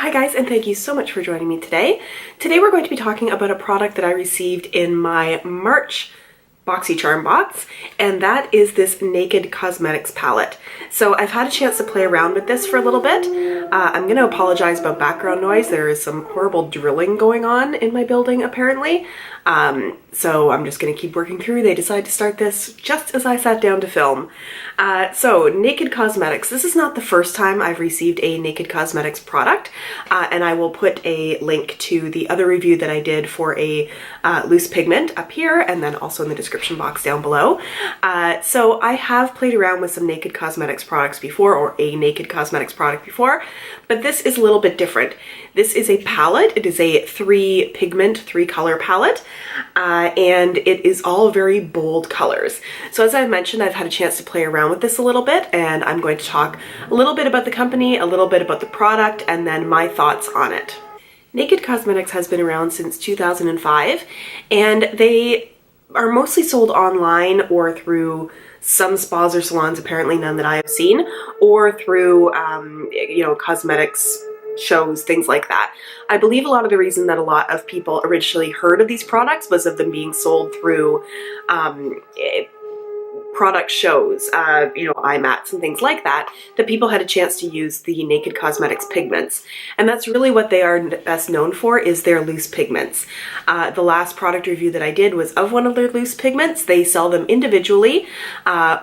Hi guys, and thank you so much for joining me today. Today we're going to be talking about a product that I received in my March BoxyCharm box, and that is this Naked Cosmetics palette. So I've had a chance to play around with this for a little bit. I'm going to apologize about background noise. There is some horrible drilling going on in my building apparently. So I'm just going to keep working through. They decided to start this just as I sat down to film. So Naked Cosmetics. This is not the first time I've received a Naked Cosmetics product, and I will put a link to the other review that I did for a loose pigment up here and then also in the description box down below. So I have played around with some Naked Cosmetics products before, or a Naked Cosmetics product before, but this is a little bit different. This is a palette. It is a three color palette, and it is all very bold colors. So as I mentioned, I've had a chance to play around with this a little bit, and I'm going to talk a little bit about the company, a little bit about the product, and then my thoughts on it. Naked Cosmetics has been around since 2005, and they are mostly sold online or through some spas or salons, apparently none that I have seen, or through, cosmetics shows, things like that. I believe a lot of the reason that a lot of people originally heard of these products was of them being sold through product shows, IMATs and things like that, that people had a chance to use the Naked Cosmetics pigments. And that's really what they are best known for, is their loose pigments. The last product review that I did was of one of their loose pigments. They sell them individually,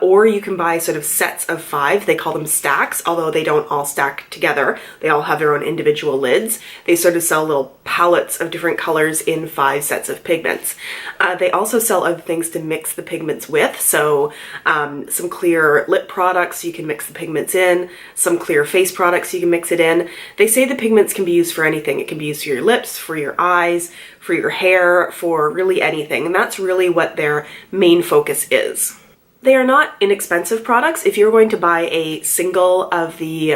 or you can buy sort of sets of 5. They call them stacks, although they don't all stack together. They all have their own individual lids. They sort of sell little palettes of different colors in 5 sets of pigments. They also sell other things to mix the pigments with, so some clear lip products you can mix the pigments in, some clear face products you can mix it in. They say the pigments can be used for anything. It can be used for your lips, for your eyes, for your hair, for really anything, and that's really what their main focus is. They are not inexpensive products. If you're going to buy a single of the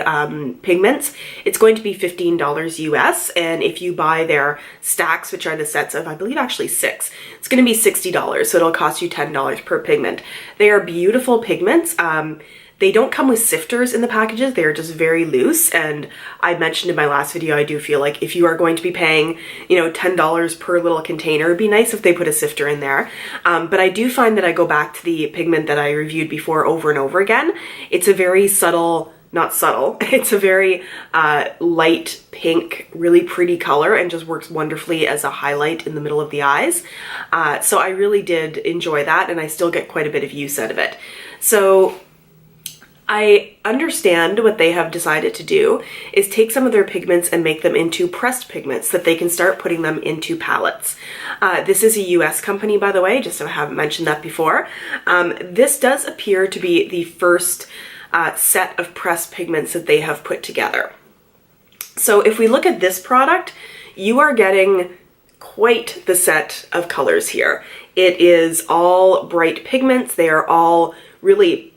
pigments, it's going to be $15 US, and if you buy their stacks, which are the sets of, I believe, actually 6, it's going to be $60, so it'll cost you $10 per pigment. They are beautiful pigments. They don't come with sifters in the packages. They're just very loose, and I mentioned in my last video, I do feel like if you are going to be paying, $10 per little container, it'd be nice if they put a sifter in there. But I do find that I go back to the pigment that I reviewed before over and over again. It's a very subtle, not subtle, it's a very light pink, really pretty color, and just works wonderfully as a highlight in the middle of the eyes. So I really did enjoy that, and I still get quite a bit of use out of it. So I understand what they have decided to do is take some of their pigments and make them into pressed pigments that they can start putting them into palettes. This is a US company, by the way, just so I haven't mentioned that before. This does appear to be the first set of pressed pigments that they have put together. So if we look at this product, you are getting quite the set of colors here. It is all bright pigments. They are all really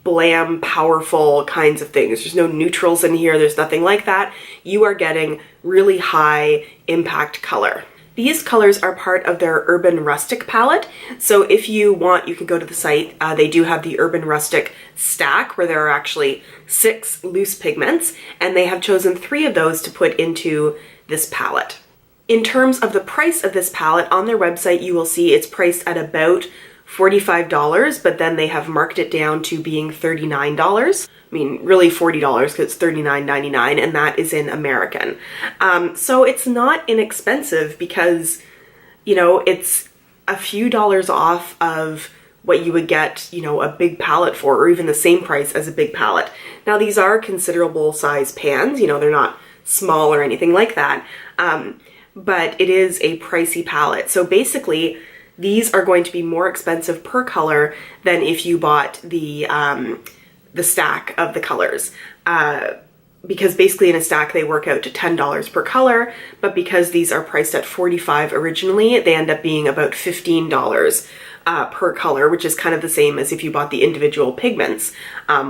blam, powerful kinds of things. There's no neutrals in here. There's nothing like that. You are getting really high impact color. These colors are part of their Urban Rustic palette. So if you want, you can go to the site. They do have the Urban Rustic stack where there are actually 6 loose pigments, and they have chosen 3 of those to put into this palette. In terms of the price of this palette, on their website you will see it's priced at about $45, but then they have marked it down to being $39. I mean, really $40 because it's $39.99, and that is in American. So it's not inexpensive because, it's a few dollars off of what you would get, a big palette for, or even the same price as a big palette. Now, these are considerable size pans, they're not small or anything like that, but it is a pricey palette. So basically, these are going to be more expensive per color than if you bought the stack of the colors. Because basically in a stack they work out to $10 per color, but because these are priced at $45 originally, they end up being about $15 per color, which is kind of the same as if you bought the individual pigments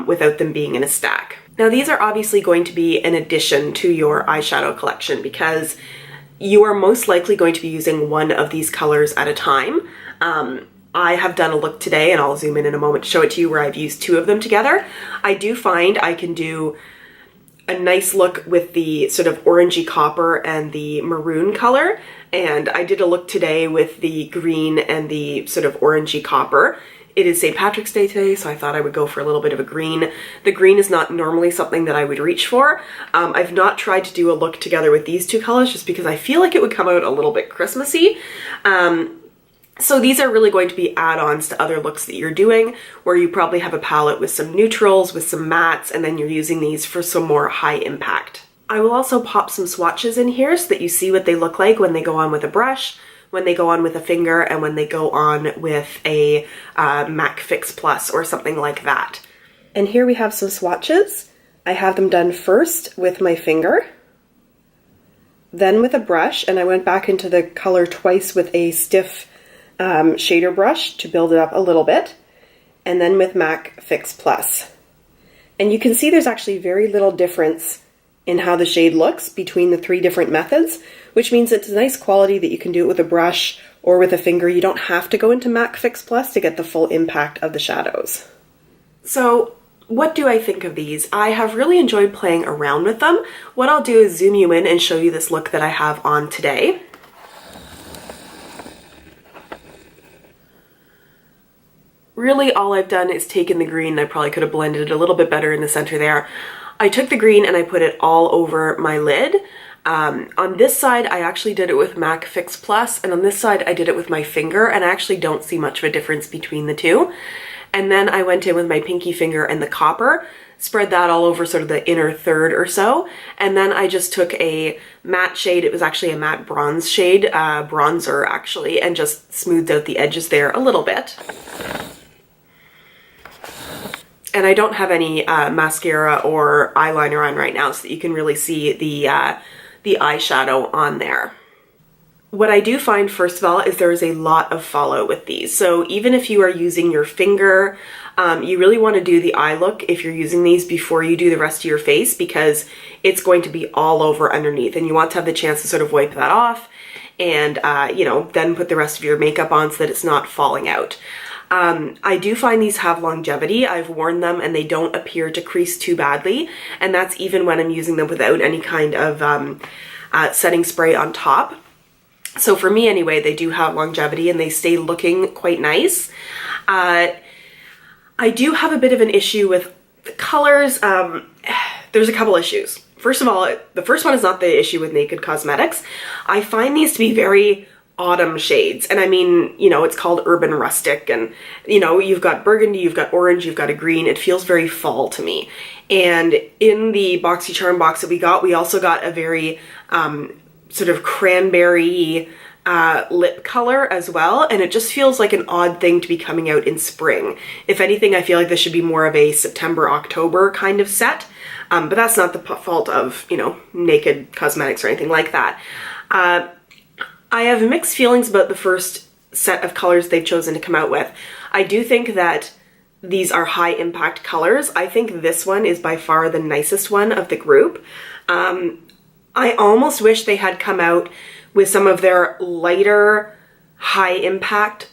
without them being in a stack. Now these are obviously going to be an addition to your eyeshadow collection because you are most likely going to be using one of these colors at a time. I have done a look today, and I'll zoom in a moment to show it to you, where I've used 2 of them together. I do find I can do a nice look with the sort of orangey copper and the maroon color. And I did a look today with the green and the sort of orangey copper. It is St. Patrick's Day today, so I thought I would go for a little bit of a green. The green is not normally something that I would reach for. I've not tried to do a look together with these two colors just because I feel like it would come out a little bit Christmassy. So these are really going to be add-ons to other looks that you're doing, where you probably have a palette with some neutrals, with some mattes, and then you're using these for some more high impact. I will also pop some swatches in here so that you see what they look like when they go on with a brush, when they go on with a finger, and when they go on with a MAC Fix Plus or something like that. And here we have some swatches. I have them done first with my finger, then with a brush, and I went back into the color twice with a stiff shader brush to build it up a little bit, and then with MAC Fix Plus. And you can see there's actually very little difference in how the shade looks between the three different methods, which means it's a nice quality that you can do it with a brush or with a finger. You don't have to go into MAC Fix Plus to get the full impact of the shadows. So what do I think of these? I have really enjoyed playing around with them. What I'll do is zoom you in and show you this look that I have on today. Really all I've done is taken the green. I probably could have blended it a little bit better in the center there. I took the green and I put it all over my lid. On this side, I actually did it with MAC Fix Plus, and on this side, I did it with my finger, and I actually don't see much of a difference between the two. And then I went in with my pinky finger and the copper, spread that all over sort of the inner third or so, and then I just took a matte shade, it was actually a matte bronze shade, bronzer actually, and just smoothed out the edges there a little bit. And I don't have any mascara or eyeliner on right now so that you can really see the eyeshadow on there. What I do find, first of all, is there is a lot of fallout with these. So even if you are using your finger, you really want to do the eye look if you're using these before you do the rest of your face, because it's going to be all over underneath, and you want to have the chance to sort of wipe that off and, you know, then put the rest of your makeup on so that it's not falling out. I do find these have longevity. I've worn them and they don't appear to crease too badly, and that's even when I'm using them without any kind of setting spray on top. So for me anyway, they do have longevity and they stay looking quite nice. I do have a bit of an issue with the colors. There's a couple issues. First of all, the first one is not the issue with Naked Cosmetics. I find these to be very autumn shades, and I mean, you know, it's called Urban Rustic, and you know, you've got burgundy, you've got orange, you've got a green. It feels very fall to me. And in the BoxyCharm box that we got, we also got a very sort of cranberry lip color as well, and it just feels like an odd thing to be coming out in spring. If anything, I feel like this should be more of a September, October kind of set, but that's not the fault of, you know, Naked Cosmetics or anything like that. I have mixed feelings about the first set of colors they've chosen to come out with. I do think that these are high impact colors. I think this one is by far the nicest one of the group. I almost wish they had come out with some of their lighter, high impact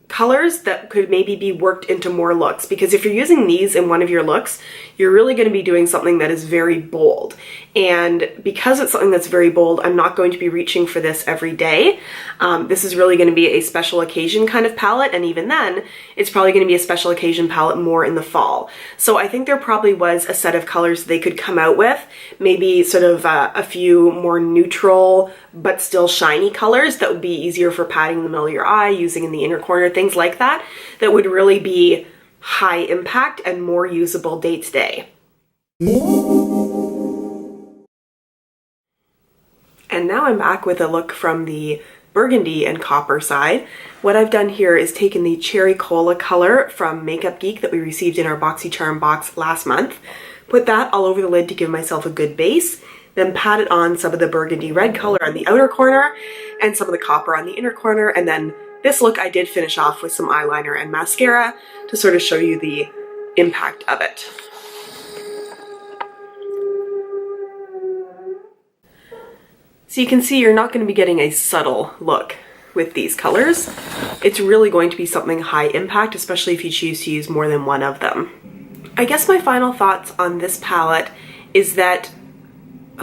colors that could maybe be worked into more looks, because if you're using these in one of your looks, you're really going to be doing something that is very bold. And because it's something that's very bold, I'm not going to be reaching for this every day. This is really going to be a special occasion kind of palette, and even then, it's probably going to be a special occasion palette more in the fall. So I think there probably was a set of colors they could come out with, maybe sort of a few more neutral but still shiny colors that would be easier for patting in the middle of your eye, using in the inner corner, things like that, that would really be high impact and more usable day to day. And now I'm back with a look from the burgundy and copper side. What I've done here is taken the Cherry Cola color from Makeup Geek that we received in our BoxyCharm box last month, put that all over the lid to give myself a good base, then patted on some of the burgundy red color on the outer corner and some of the copper on the inner corner, and then this look I did finish off with some eyeliner and mascara to sort of show you the impact of it. So you can see you're not going to be getting a subtle look with these colors. It's really going to be something high impact, especially if you choose to use more than one of them. I guess my final thoughts on this palette is that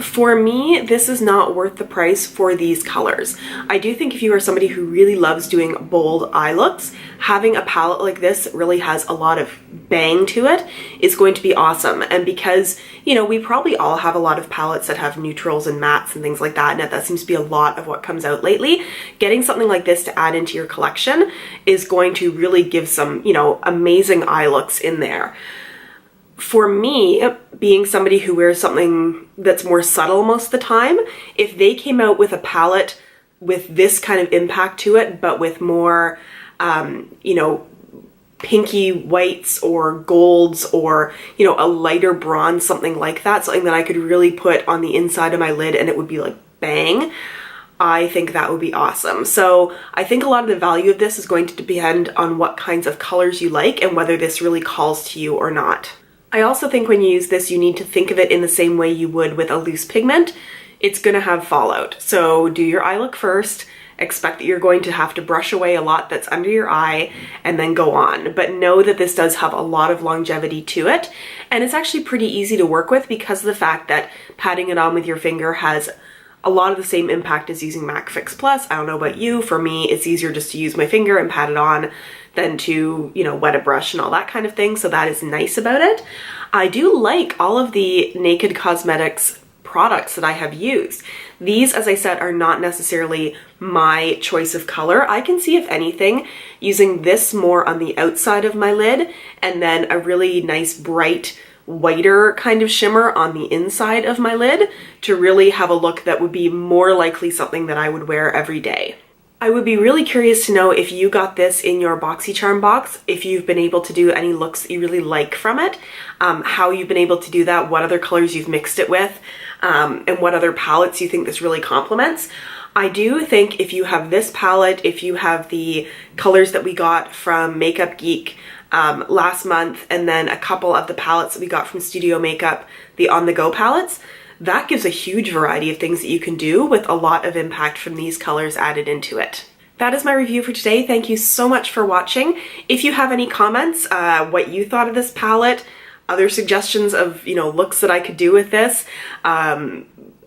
For me, this is not worth the price for these colors. I do think if you are somebody who really loves doing bold eye looks, having a palette like this really has a lot of bang to it is going to be awesome. And because, you know, we probably all have a lot of palettes that have neutrals and mattes and things like that, and that seems to be a lot of what comes out lately, getting something like this to add into your collection is going to really give some, you know, amazing eye looks in there. For me, being somebody who wears something that's more subtle most of the time, if they came out with a palette with this kind of impact to it, but with more, you know, pinky whites or golds or, you know, a lighter bronze, something like that, something that I could really put on the inside of my lid and it would be like bang, I think that would be awesome. So I think a lot of the value of this is going to depend on what kinds of colors you like and whether this really calls to you or not. I also think when you use this, you need to think of it in the same way you would with a loose pigment. It's going to have fallout. So do your eye look first, expect that you're going to have to brush away a lot that's under your eye and then go on. But know that this does have a lot of longevity to it. And it's actually pretty easy to work with because of the fact that patting it on with your finger has a lot of the same impact as using MAC Fix Plus. I don't know about you, for me, it's easier just to use my finger and pat it on than to, you know, wet a brush and all that kind of thing. So that is nice about it. I do like all of the Naked Cosmetics products that I have used. These, as I said, are not necessarily my choice of color. I can see, if anything, using this more on the outside of my lid and then a really nice bright whiter kind of shimmer on the inside of my lid to really have a look that would be more likely something that I would wear every day. I would be really curious to know if you got this in your BoxyCharm box, if you've been able to do any looks that you really like from it, how you've been able to do that, what other colors you've mixed it with, and what other palettes you think this really complements. I do think if you have this palette, if you have the colors that we got from Makeup Geek last month, and then a couple of the palettes that we got from Studio Makeup, the On The Go palettes, that gives a huge variety of things that you can do with a lot of impact from these colors added into it. That is my review for today. Thank you so much for watching. If you have any comments, what you thought of this palette, other suggestions of, you know, looks that I could do with this,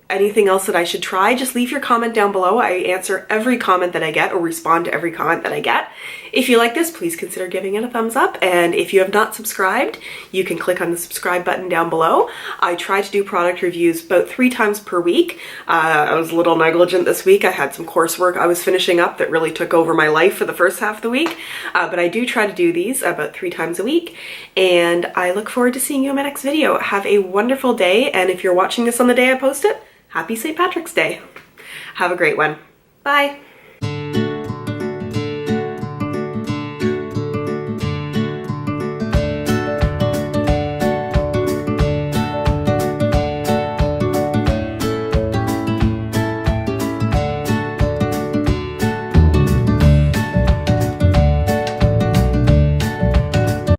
anything else that I should try, just leave your comment down below. I answer every comment that I get or respond to every comment that I get. If you like this, please consider giving it a thumbs up. And if you have not subscribed, you can click on the subscribe button down below. I try to do product reviews about 3 times per week. I was a little negligent this week. I had some coursework I was finishing up that really took over my life for the first half of the week. But I do try to do these about 3 times a week. And I look forward to seeing you in my next video. Have a wonderful day. And if you're watching this on the day I post it, Happy St. Patrick's Day. Have a great one. Bye.